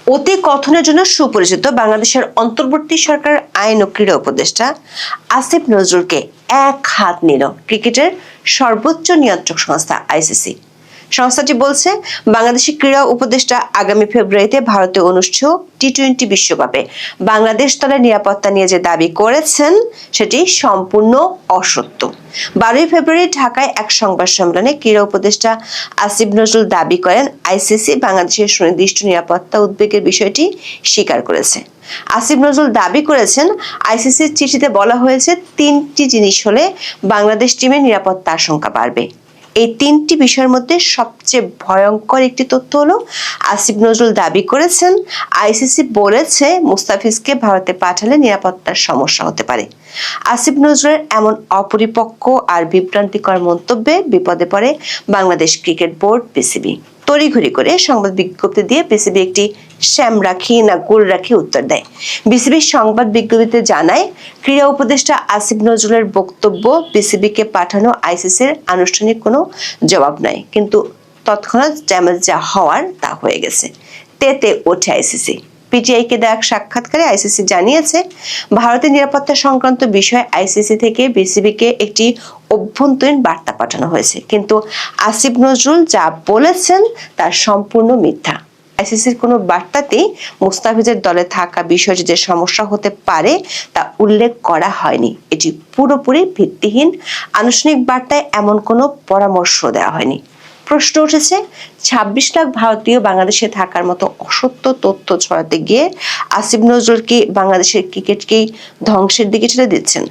অতি কথনের জন্য সুপরিচিত বাংলাদেশের অন্তর্বর্তী সরকার আইন ও ক্রীড়া উপদেষ্টা আসিফ নজরুলকে এক হাত নিল ক্রিকেটের সর্বোচ্চ নিয়ন্ত্রক সংস্থা আইসিসি। সংস্থাটি বলছে, বাংলাদেশের ক্রীড়া উপদেষ্টা আগামী ফেব্রুয়ারিতে ভারতে অনুষ্ঠেয় টি-20 বিশ্বকাপে বাংলাদেশ দলের নিরাপত্তা নিয়ে যে দাবি করেছেন সেটি সম্পূর্ণ অসত্য। 12 ফেব্রুয়ারি ঢাকায় এক সংবাদ সম্মেলনে ক্রীড়া উপদেষ্টা আসিফ নজরুল দাবি করেন, আইসিসি বাংলাদেশের সুনির্দিষ্ট নিরাপত্তা উদ্বেগের বিষয়টি স্বীকার করেছে। আসিফ নজরুল দাবি করেছেন, আইসিসির চিঠিতে বলা হয়েছে 3টি জিনিস হলে বাংলাদেশ টিমের নিরাপত্তা আশঙ্কা বাড়বে। এই 3টি বিষয়ের মধ্যে সবচেয়ে ভয়ঙ্কর একটি তথ্য হলো, আসিফ নজরুল দাবি করেছেন আইসিসি বলেছে মুস্তাফিজকে ভারতে পাঠালে নিরাপত্তার সমস্যা হতে পারে। আসিফ নজরুলের এমন অপরিপক্ক আর বিভ্রান্তিকর মন্তব্যে বিপদে পড়ে বাংলাদেশ ক্রিকেট বোর্ড বিসিবি। তড়িঘড়ি করে সংবাদ বিজ্ঞপ্তি দিয়ে বিসিবি একটি শ্যাম রাখি না গোল রাখি উত্তর দেয়। বিসিবির সংবাদ বিজ্ঞপ্তিতে জানায়, ক্রীড়া উপদেষ্টা আসিফ নজরুলের বক্তব্য বিসিবিকে পাঠানো আইসিসির আনুষ্ঠানিক কোনো জবাব নয়, কিন্তু তৎক্ষণাৎ ড্যামেজ যা হওয়ার তা হয়ে গেছে। তেতে ওঠে আইসিসি। পিটিআইকে দেওয়া এক সাক্ষাৎকারে আইসিসি জানিয়েছে, ভারতের নিরাপত্তা সংক্রান্ত বিষয়ে আইসিসি থেকে বিসিবিকে একটি অভ্যন্তরীণ বার্তা পাঠানো হয়েছে, কিন্তু আসিফ নজরুল যা বলেছেন তা সম্পূর্ণ মিথ্যা। আইসিসির কোনো বার্তাতেই মুস্তাফিজের দলে থাকা বিষয়টি যে সমস্যা হতে পারে তা উল্লেখ করা হয়নি। এটি পুরোপুরি ভিত্তিহীন। আনুষ্ঠানিক বার্তায় এমন কোনো পরামর্শ দেওয়া হয়নি। প্রশ্ন উঠেছে, 26 লাখ ভারতীয় বাংলাদেশে থাকার মতো অসত্য তথ্য ছড়াতে গিয়ে আসিফ নজরুল কি বাংলাদেশের ক্রিকেটকেই ধ্বংসের দিকে ঠেলে দিচ্ছেন?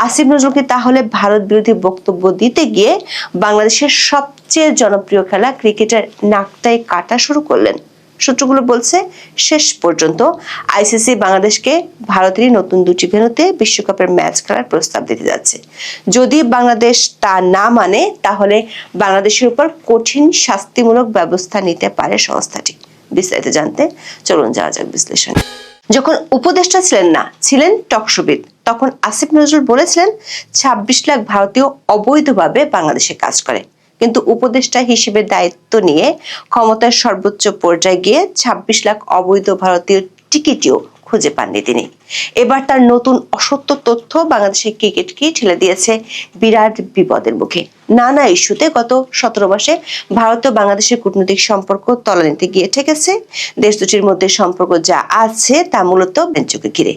আসিফ নজরুলকে তাহলে ভারত বিরোধী বক্তব্য দিতে গিয়ে বাংলাদেশের সবচেয়ে জনপ্রিয় খেলা ক্রিকেটের নাকটাই কাটা শুরু করলেন। সূত্রগুলো বলছে, শেষ পর্যন্ত আইসিসি বাংলাদেশকে ভারতেরই নতুন 2টি ভেন্যুতে বিশ্বকাপের ম্যাচ খেলার প্রস্তাব দিতে যাচ্ছে। যদি বাংলাদেশ তা না মানে তাহলে বাংলাদেশের উপর কঠিন শাস্তিমূলক ব্যবস্থা নিতে পারে সংস্থাটি। বিস্তারিত জানতে চলুন যাওয়া যাক বিশ্লেষণ। যখন উপদেষ্টা ছিলেন না, ছিলেন টকশোবিদ, তখন আসিফ নজরুল বলেছিলেন 26 লাখ ভারতীয় অবৈধভাবে বাংলাদেশে কাজ করে, কিন্তু উপদেষ্টা হিসেবে দায়িত্ব নিয়ে ক্ষমতার সর্বোচ্চ পর্যায়ে গিয়ে 26 লাখ অবৈধ ভারতীয় টিকিটও খুঁজে পাননি তিনি। এবার তার নতুন অসত্য তথ্য বাংলাদেশের ক্রিকেটকে ঠেলে দিয়েছে বিরাট বিপদের মুখে। নানা ইস্যুতে গত 17 মাসে ভারত ও বাংলাদেশের কূটনৈতিক সম্পর্ক তলানিতে গিয়ে ঠেকেছে। দেশ দুটির মধ্যে সম্পর্ক যা আছে তা মূলত বেঞ্চকে ঘিরে।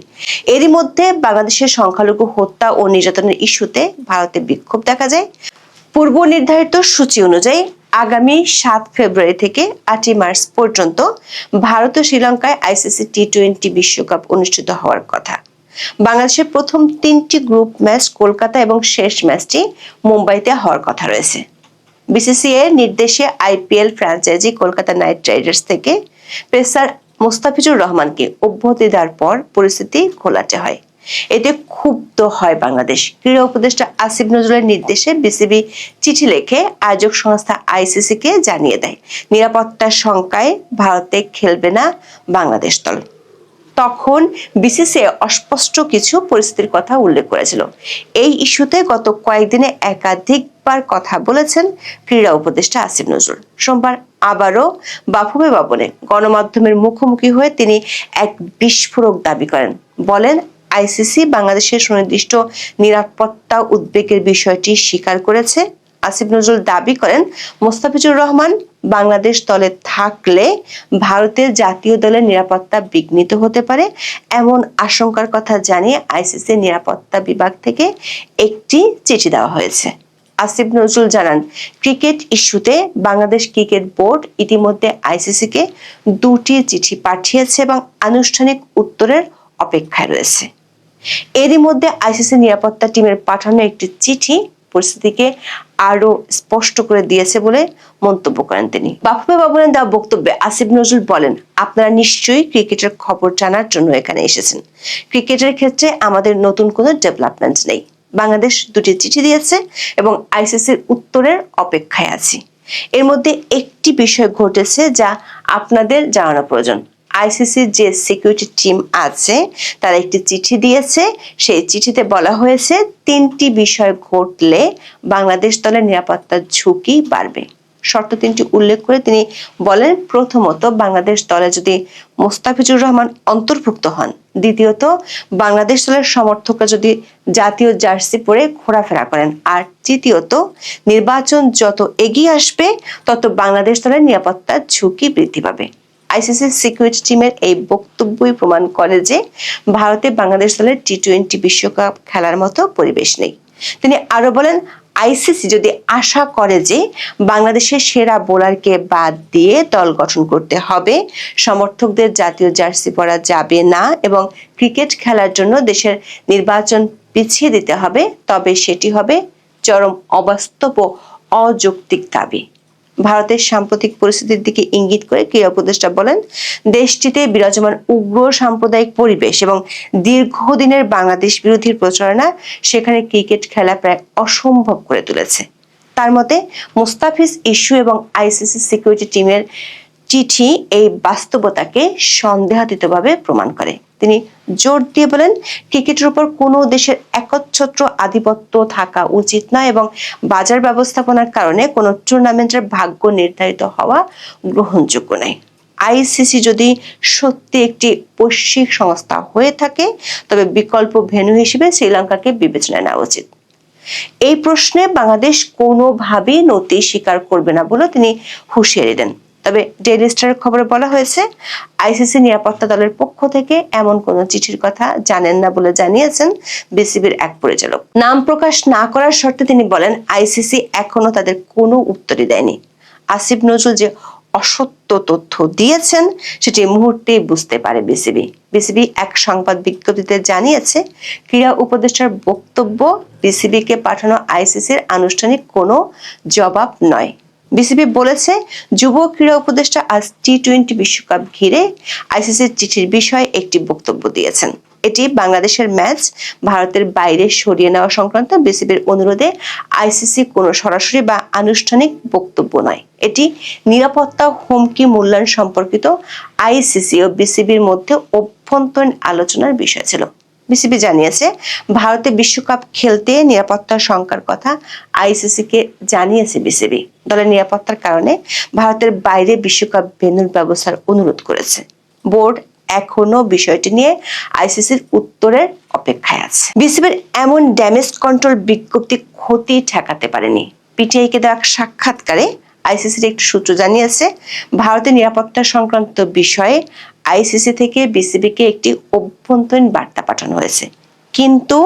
এরই মধ্যে বাংলাদেশের সংখ্যালঘু হত্যা ও নির্যাতনের ইস্যুতে ভারতে বিক্ষোভ দেখা যায়। পূর্ব নির্ধারিত সূচি অনুযায়ী আগামী 7 ফেব্রুয়ারি থেকে 8 মার্চ পর্যন্ত ভারত ও শ্রীলঙ্কায় আইসিসি টি-20 বিশ্বকাপ অনুষ্ঠিত হওয়ার কথা। বাংলাদেশের প্রথম 3টি গ্রুপ ম্যাচ কলকাতা এবং শেষ ম্যাচটি মুম্বাইতে হওয়ার কথা রয়েছে। বিসিসিআই এর নির্দেশে IPL franchise Kolkata night Riders থেকে পেসার মুস্তাফিজুর রহমানকে অব্যাহতি দেওয়ার পর পরিস্থিতি ঘোলাটে হয়। এতে ক্ষুব্ধ হয় বাংলাদেশ। ক্রীড়া উপদেষ্টা আসিফ নজরুলের নির্দেশে বিসিবি চিঠি লিখে আয়োজক সংস্থা আইসিসি কে জানিয়ে দেয়, নিরাপত্তার শঙ্কায় ভারতে খেলবে না বাংলাদেশ দল। তখন বিসিসিআই অস্পষ্ট কিছু পরিস্থিতির কথা উল্লেখ করেছিল। এই ইস্যুতে গত কয়েকদিনে একাধিকবার কথা বলেছেন ক্রীড়া উপদেষ্টা আসিফ নজরুল। সোমবার আবারও বাফুফে ভবনে গণমাধ্যমের মুখোমুখি হয়ে তিনি এক বিস্ফোরক দাবি করেন। বলেন, আইসিসি বাংলাদেশের সুনির্দিষ্ট নিরাপত্তা উদ্বেগের বিষয়টি স্বীকার করেছে। আসিফ নজরুল দাবি করেন, মোস্তাফিজুর রহমান বাংলাদেশ দলে থাকলে ভারতের জাতীয় দলের নিরাপত্তা বিঘ্নিত হতে পারে, এমন আশঙ্কার কথা জানিয়ে আইসিসি নিরাপত্তা বিভাগ থেকে একটি চিঠি দেওয়া হয়েছে। আসিফ নজরুল জানান, ক্রিকেট ইস্যুতে বাংলাদেশ ক্রিকেট বোর্ড ইতিমধ্যে আইসিসি কে 2টি চিঠি পাঠিয়েছে এবং আনুষ্ঠানিক উত্তরের অপেক্ষায় রয়েছে। এরই মধ্যে আইসিসি নিরাপত্তা টিমের পাঠানো একটি চিঠি পরিস্থিতিকে আরো স্পষ্ট করে দিয়েছে বলে মন্তব্য করেন তিনি। বাফুফে ভবনে দেওয়া বক্তব্যে আসিফ নজরুল বলেন, আপনারা নিশ্চয়ই ক্রিকেটের খবর জানার জন্য এখানে এসেছেন। ক্রিকেটের ক্ষেত্রে আমাদের নতুন কোনো ডেভেলপমেন্ট নেই। বাংলাদেশ 2টি চিঠি দিয়েছে এবং আইসিসির উত্তরের অপেক্ষায় আছি। এর মধ্যে একটি বিষয় ঘটেছে যা আপনাদের জানানো প্রয়োজন। আইসিসির যে সিকিউরিটি টিম আছে তারা একটি চিঠি দিয়েছে। সেই চিঠিতে বলা হয়েছে 3টি বিষয় ঘটলে বাংলাদেশ দলের নিরাপত্তার ঝুঁকি বাড়বে। শর্ত 3টি উল্লেখ করে তিনি বলেন, প্রথমত বাংলাদেশ দলে যদি মোস্তাফিজুর রহমান অন্তর্ভুক্ত হন, দ্বিতীয়ত বাংলাদেশ দলের সমর্থকরা যদি জাতীয় জার্সি পরে ঘোরাফেরা করেন, আর তৃতীয়ত নির্বাচন যত এগিয়ে আসবে তত বাংলাদেশ দলের নিরাপত্তার ঝুঁকি বৃদ্ধি পাবে। আইসিসি সিকিউরিটি টিমের এই বক্তব্যই প্রমাণ করে যে ভারতে বাংলাদেশ দলের টি-20 বিশ্বকাপ খেলার মতো পরিবেশ নেই। তিনি আরো বলেন, আইসিসি যদি আশা করে যে বাংলাদেশের সেরা বোলারকে বাদ দিয়ে দল গঠন করতে হবে, সমর্থকদের জাতীয় জার্সি পরা যাবে না এবং ক্রিকেট খেলার জন্য দেশের নির্বাচন পিছিয়ে দিতে হবে, তবে সেটি হবে চরম অবাস্তব ও অযৌক্তিক দাবি। ভারতের সাম্প্রতিক পরিস্থিতির দিকে ইঙ্গিত করে ক্রীড়া উপদেষ্টা বলেন, দেশটিতে বিরাজমান উগ্র সাম্প্রদায়িক পরিবেশ এবং দীর্ঘদিনের বাংলাদেশ বিরোধী প্রচারণা সেখানে ক্রিকেট খেলা প্রায় অসম্ভব করে তুলেছে। তার মতে মুস্তাফিজ ইস্যু এবং আইসিসি সিকিউরিটি টিমের চিঠি এই বাস্তবতাকে সন্দেহাতীতভাবে প্রমাণ করে। তিনি জোর দিয়ে বলেন, ক্রিকেটের উপর কোনো দেশের একচ্ছত্র আধিপত্য থাকা উচিত নয় এবং বাজার ব্যবস্থাপনার কারণে কোনো টুর্নামেন্টের ভাগ্য নির্ধারিত হওয়া গ্রহণযোগ্য নয়। আইসিসি যদি সত্যি একটি বৈশ্বিক সংস্থা হয়ে থাকে, তবে বিকল্প ভেন্যু হিসেবে শ্রীলঙ্কাকে বিবেচনায় নেওয়া উচিত। এই প্রশ্নে বাংলাদেশ কোনোভাবেই নতি স্বীকার করবে না বলে তিনি হুঁশিয়ারি দেন। তবে ডেইলি স্টারের খবরে বলা হয়েছে, আইসিসি নিরাপত্তা দলের পক্ষ থেকে এমন কোন চিঠির কথা জানেন না বলে জানিয়েছেন বিসিবির এক পরিচালক। নাম প্রকাশ না করার শর্তে তিনি বলেন, আইসিসি এখনো তাদের কোনো উত্তরই দেয়নি। আসিফ নজরুল যে অসত্য তথ্য দিয়েছেন সেটি মুহূর্তেই বুঝতে পারে বিসিবি এক সংবাদ বিজ্ঞপ্তিতে জানিয়েছে, ক্রীড়া উপদেষ্টার বক্তব্য বিসিবিকে পাঠানো আইসিসির আনুষ্ঠানিক কোনো জবাব নয়। বিসিবি বলেছে, যুব ক্রীড়া উপদেষ্টা আজ টি-20 বিশ্বকাপ ঘিরে আইসিসির চিঠির বিষয়ে একটি বক্তব্য দিয়েছেন। এটি বাংলাদেশের ম্যাচ ভারতের বাইরে সরিয়ে নেওয়া সংক্রান্ত বিসিবির অনুরোধে আইসিসি কোনো সরাসরি বা আনুষ্ঠানিক বক্তব্য নয়। এটি নিরাপত্তা হুমকি মূল্যায়ন সম্পর্কিত আইসিসি ও বিসিবির মধ্যে অভ্যন্তরীণ আলোচনার বিষয় ছিল। বিসিবি জানিয়েছে, ভারতে বিশ্বকাপ খেলতে নিরাপত্তার শঙ্কার কথা আইসিসিকে জানিয়েছে বিসিবি। দলের নিরাপত্তার কারণে ভারতের বাইরে বিশ্বকাপ ভেন্যুর ব্যবস্থার অনুরোধ করেছে। বোর্ড এখনো বিষয়টি নিয়ে আইসিসির উত্তরের অপেক্ষায় আছে। বিসিবির এমন ড্যামেজ কন্ট্রোল বিজ্ঞপ্তি ক্ষতি ঠেকাতে পারেনি। পিটিআইকে দেওয়া সাক্ষাৎকারে আইসিসির একটি সূত্র জানিয়েছে, ভারতের নিরাপত্তা সংক্রান্ত বিষয়ে আইসিসি থেকে বিসিবিকে একটি অভ্যন্তরীণ বার্তা পাঠানো হয়েছে, কিন্তু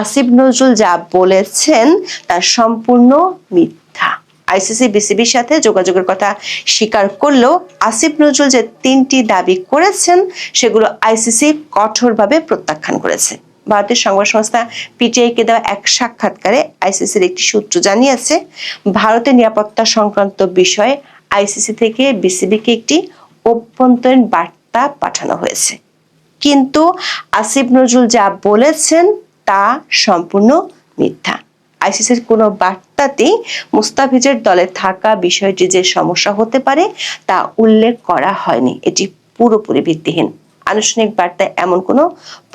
আসিফ নজরুল যা বলেছেন তা সম্পূর্ণ মিথ্যা। আইসিসি বিসিবির সাথে যোগাযোগের কথা স্বীকার করলেও আসিফ নজরুল যে 3টি দাবি করেছেন সেগুলো আইসিসি কঠোরভাবে প্রত্যাখ্যান করেছে। ভারতের সংবাদ সংস্থা পিটিআইকে দেওয়া এক সাক্ষাৎকারে আইসিসির একটি সূত্র জানিয়েছে, ভারতের নিরাপত্তা সংক্রান্ত বিষয়ে আইসিসি থেকে বিসিবিকে একটি অভ্যন্তরীণ বার্তা পাঠানো হয়েছে, কিন্তু আসিফ নজরুল যা বলেছেন তা সম্পূর্ণ মিথ্যা। আইসিসির কোনো বার্তাতেই মুস্তাফিজের দলে থাকা বিষয়টি যে সমস্যা হতে পারে তা উল্লেখ করা হয়নি। এটি পুরোপুরি ভিত্তিহীন। আনুষ্ঠানিক বার্তায় এমন কোনো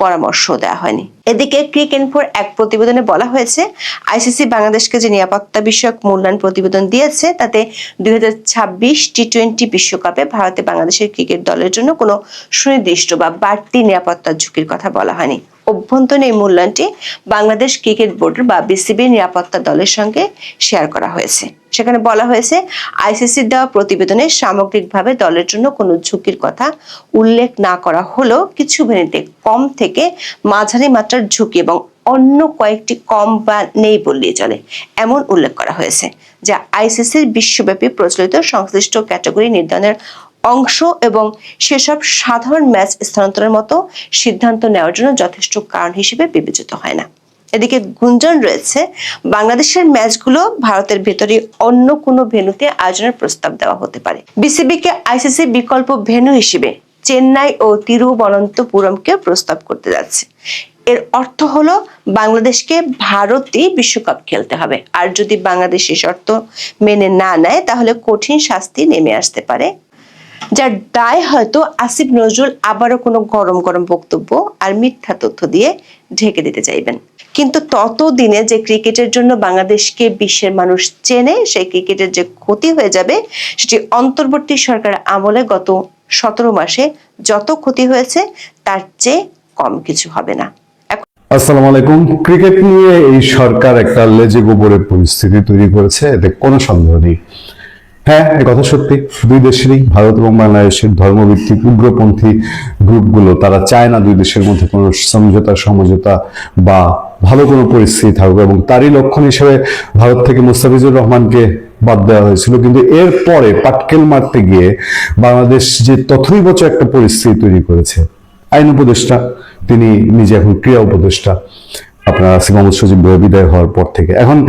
পরামর্শ দেওয়া হয়নি। এদিকে ক্রিক-ইনফোর এক প্রতিবেদনে বলা হয়েছে, আইসিসি বাংলাদেশকে যে নিরাপত্তা বিষয়ক মূল্যায়ন প্রতিবেদন দিয়েছে তাতে 2026 টি-20 বিশ্বকাপে ভারতে বাংলাদেশের ক্রিকেট দলের জন্য কোনো সুনির্দিষ্ট বা বাড়তি নিরাপত্তার ঝুঁকির কথা বলা হয়নি। অভ্যন্তরীণ এই মূল্যায়নটি বাংলাদেশ ক্রিকেট বোর্ডের বা বিসিবির নিরাপত্তা দলের সঙ্গে শেয়ার করা হয়েছে। সেখানে বলা হয়েছে, আইসিসির দেওয়া প্রতিবেদনে সামগ্রিকভাবে দলের জন্য কোনো ঝুঁকির কথা উল্লেখ না করা হলেও কিছু ভেন্যুতে কম থেকে মাঝারি মাত্রার ঝুঁকি এবং অন্য কয়েকটি কম বা নেই বললেই চলে এমন উল্লেখ করা হয়েছে, যা আইসিসির বিশ্বব্যাপী প্রচলিত সংশ্লিষ্ট ক্যাটাগরি নির্ধারণের অংশ এবং সেসব সাধারণ ম্যাচ স্থানান্তরের মতো সিদ্ধান্ত নেওয়ার জন্য যথেষ্ট কারণ হিসেবে বিবেচিত হয় না। এদিকে গুঞ্জন রয়েছে, বাংলাদেশের ম্যাচগুলো ভারতের ভেতরে অন্য কোনো ভেন্যুতে আয়োজনের প্রস্তাব দেওয়া হতে পারে। বিসিবিকে আইসিসি বিকল্প ভেন্যু হিসেবে চেন্নাই ও তিরুবনন্তপুরমকে প্রস্তাব করতে যাচ্ছে। এর অর্থ হলো বাংলাদেশকে ভারতেই বিশ্বকাপ খেলতে হবে, আর যদি বাংলাদেশ এই শর্ত মেনে না নেয় তাহলে কঠিন শাস্তি নেমে আসতে পারে যার দায় হয়তো আসিফ নজরুল আবারও কোনো গরম গরম বক্তব্য আর মিথ্যা তথ্য দিয়ে ঢেকে দিতে চাইবেন। কিন্তু ততদিনে যে ক্রিকেটের জন্য বাংলাদেশকে বিশ্বের মানুষ চেনে, সেই ক্রিকেটের যে ক্ষতি হয়ে যাবে সেটি অন্তর্বর্তী সরকার আমলে গত 17 মাসে যত ক্ষতি হয়েছে তার চেয়ে কম কিছু হবে না। আসসালামু আলাইকুম। ক্রিকেট নিয়ে এই সরকার একটা লেজে গোবরের পরিস্থিতি তৈরি করেছে, এতে কোনো সন্দেহ নেই। হ্যাঁ, এ কথা সত্যি। দুই দেশেরই, ভারত এবং বাংলাদেশের ধর্মভিত্তিক উগ্রপন্থী গ্রুপগুলো তারা চায় না দুই দেশের মধ্যে কোনো সমঝোতা বা ভালো কোনো পরিস্থিতি থাকুক, এবং তারই লক্ষণ হিসেবে ভারত থেকে মুস্তাফিজুর রহমানকে বাদ দেওয়া হয়েছিল। কিন্তু এর পরে পাটকেল মারতে গিয়ে বাংলাদেশ যে তথৈবচ একটা পরিস্থিতি তৈরি করেছে। আইন উপদেষ্টা, তিনি নিজে এখন ক্রীড়া উপদেষ্টা, আপনার আসিফ মাহমুদ সজীব বিদায় হওয়ার পর থেকে এখন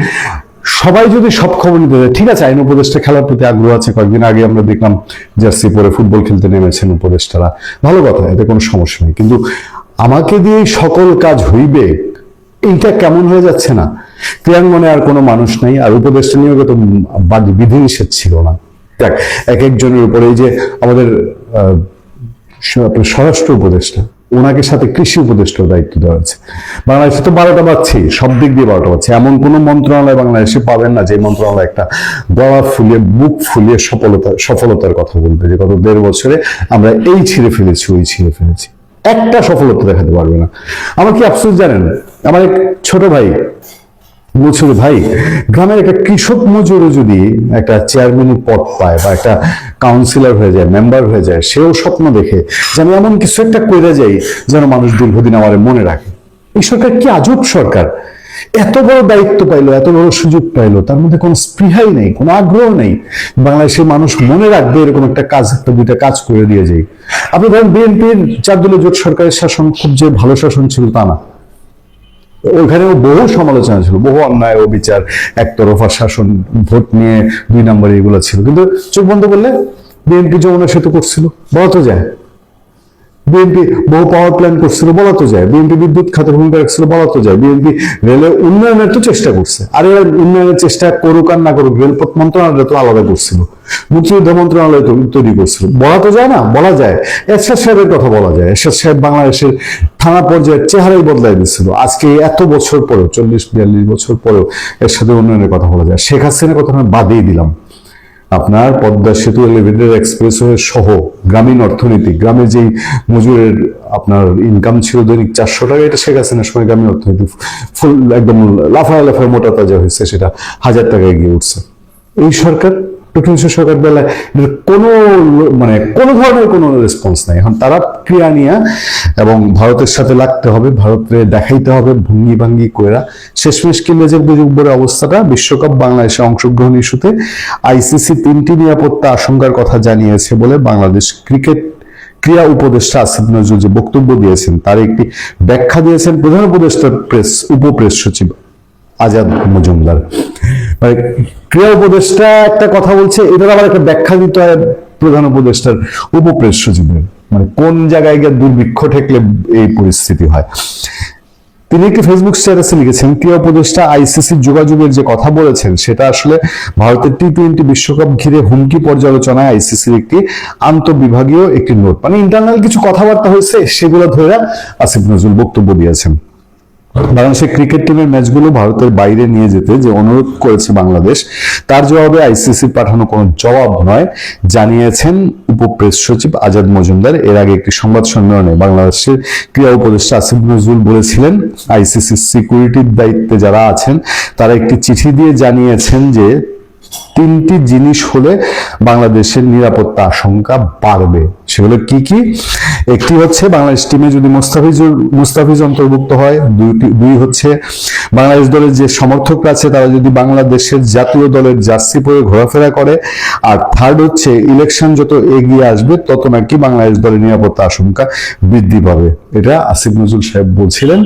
সবাই যদি সব খবর নিতে যায়, ঠিক আছে, আইন উপদেষ্টা খেলার প্রতি আগ্রহ আছে। কয়েকদিন আগে আমরা দেখলাম জার্সি পরে ফুটবল খেলতে নেমেছেন উপদেষ্টারা, ভালো কথা, এতে কোনো সমস্যা নেই। কিন্তু আমাকে দিয়ে সকল কাজ হইবে, এইটা কেমন হয়ে যাচ্ছে না? ক্রিয়াঙ্গনে আর কোনো মানুষ নাই, আর উপদেষ্টা নিয়োগে তো বিধিনিষেধ ছিল না। দেখ, এক একজনের উপরে, এই যে আমাদের স্বরাষ্ট্র উপদেষ্টা, ওনাকে সাথে কৃষি উপদেষ্টার দায়িত্ব দেওয়া হয়েছে। বাংলাদেশে তো 12টা বাজছে, সব দিক দিয়ে 12টা বাজছে। এমন কোন মন্ত্রণালয় বাংলাদেশে পাবেন না যে মন্ত্রণালয় একটা গলা ফুলিয়ে বুক ফুলিয়ে সফলতার কথা বলবে যে গত 1.5 বছরে আমরা এই ছিঁড়ে ফেলেছি, ওই ছিঁড়ে ফেলেছি। একটা সফলতা দেখাতে পারবে না। আমার কি আফসোস জানেন, আমার এক ছোট ভাই বলছিল, ভাই, গ্রামের একটা কৃষক মজুরও যদি একটা চেয়ারম্যানের পদ পায় বা একটা কাউন্সিলর হয়ে যায়, মেম্বার হয়ে যায়, সেও স্বপ্ন দেখে যে আমি এমন কিছু একটা করে যাই যেন মানুষ দীর্ঘদিন আমার মনে রাখে। এই সরকার কি আজব সরকার! এত বড় দায়িত্ব পাইলো, এত বড় সুযোগ পাইলো, তার মধ্যে কোনো স্পৃহাই নেই, কোনো আগ্রহ নেই বাংলাদেশের মানুষ মনে রাখবে এরকম একটা কাজ, একটা দুইটা কাজ করে দিয়ে যাই। আপনি ধরেন বিএনপির 4 দলীয় জোট সরকারের শাসন খুব যে ভালো শাসন ছিল তা না, ওইখানেও বহু সমালোচনা ছিল, বহু অন্যায় ও বিচার, একতরফা শাসন, ভোট নিয়ে 2 নম্বরে এগুলো ছিল। কিন্তু চোখ বন্ধ করলে বিএনপি যমুনা সেতু করছিল, বলা তো যায়। বিএনপি বহু পাওয়ার প্ল্যান করছিল, বলা তো যায়। বিএনপি বিদ্যুৎ খাতের ভূমিকা রাখছিল, বলা তো যায়। বিএনপি রেলের উন্নয়নের তো চেষ্টা করছে, আর এরা উন্নয়নের চেষ্টা করুক আর না করুক, রেলপথ মন্ত্রণালয় তো আলাদা করছিল, মুক্তিযুদ্ধ মন্ত্রণালয় তৈরি করছিল, বলা তো যায় না? বলা যায়। এরশাদ সাহেবের কথা বলা যায়। এরশাদ সাহেব বাংলাদেশের থানা পর্যায়ের চেহারাই বদলাই দিচ্ছিল। আজকে এত বছর পরেও, 40-42 বছর পরেও এর সাথে উন্নয়নের কথা বলা যায়। শেখ হাসিনার কথা আমি বাদেই দিলাম। আপনার পদ্মা সেতু, এলিভেটেড এক্সপ্রেসওয়ে সহ গ্রামীণ অর্থনীতি, গ্রামে যেই মজুরের আপনার ইনকাম ছিল দৈনিক 400 টাকা, এটা শেখ হাসিনার সময় গ্রামীণ অর্থনীতি ফুল একদম লাফায় লাফায় মোটা তাজা হয়েছে, সেটা 1000 টাকায় গিয়ে উঠছে। এই সরকার, সরকার বেলায় কোনো ধরনের কোনো রেসপন্স নাই। এখন তারা ক্রিয়া নিয়ে এবং ভারতের সাথে লাগতে হবে, ভারতকে দেখাইতে হবে ভঙ্গি ভাঙ্গি কইরা। শেষমেশ কি লেজের বুজুব্বরে অবস্থাটা, বিশ্বকাপ বাংলাদেশে অংশগ্রহণ ইস্যুতে আইসিসি 3টি নিরাপত্তা আশঙ্কার কথা জানিয়েছে বলে বাংলাদেশ ক্রীড়া উপদেষ্টা আসিফ নজরুল যে বক্তব্য দিয়েছেন তার একটি ব্যাখ্যা দিয়েছেন প্রধান উপদেষ্টার উপপ্রেস সচিব আজাদ মজুমদার। মানে ক্রীড়া উপদেষ্টা একটা কথা বলছে, এটার আবার একটা ব্যাখ্যা দিতে হয় প্রধান উপদেষ্টার উপপ্রেস সচিবের। মানে কোন জায়গায় গিয়ে দুর্ভিক্ষ ঠেকলে এই পরিস্থিতি হয়। তিনি একটি ফেসবুক স্ট্যাটাসে লিখেছেন, ক্রীড়া উপদেষ্টা আইসিসির যোগাযোগের যে কথা বলেছেন সেটা আসলে ভারতের টি-20 বিশ্বকাপ ঘিরে হুমকি পর্যালোচনায় আইসিসির একটি আন্তঃবিভাগীয় একটি নোট, মানে ইন্টারনাল কিছু কথাবার্তা হয়েছে, সেগুলো ধরে আসিফ নজরুল বক্তব্য দিয়েছেন। বাংলাদেশের ক্রিকেট টিমের ম্যাচগুলো ভারতের বাইরে নিয়ে যেতে যে অনুরোধ করেছে বাংলাদেশ, তার জবাবে আইসিসির পাঠানো কোনো জবাব নয় জানিয়েছেন উপপ্রেস সচিব আজাদ মজুমদার। এর আগে একটি সংবাদ সম্মেলনে বাংলাদেশের ক্রীড়া উপদেষ্টা আসিফ নজরুল বলেছিলেন, আইসিসির সিকিউরিটির দায়িত্বে যারা আছেন তারা একটি চিঠি দিয়ে জানিয়েছেন যে 3টি জিনিস হলে বাংলাদেশের নিরাপত্তা আশঙ্কা বাড়বে। সেগুলো কি কি? একটি হচ্ছে বাংলাদেশ টিমে যদি মুস্তাফিজ অন্তর্ভুক্ত হয়, দুই হচ্ছে বাংলাদেশ দলের যে সমর্থকরা আছে তারা যদি বাংলাদেশের জাতীয় দলের জার্সি পরে ঘোরাফেরা করে, আর থার্ড হচ্ছে ইলেকশন যত এগিয়ে আসবে তত নাকি বাংলাদেশ দলের নিরাপত্তা আশঙ্কা বৃদ্ধি পাবে। এটা আসিফ নজরুল সাহেব বলছিলেন,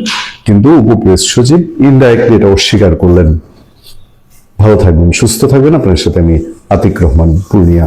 কিন্তু উপপ্রেস সচিব ইনডাইরেক্টলি এটা অস্বীকার করলেন। ভালো থাকবেন, সুস্থ থাকবেন। আপনার সাথে আমি আতিক রহমান, পূর্ণিয়া।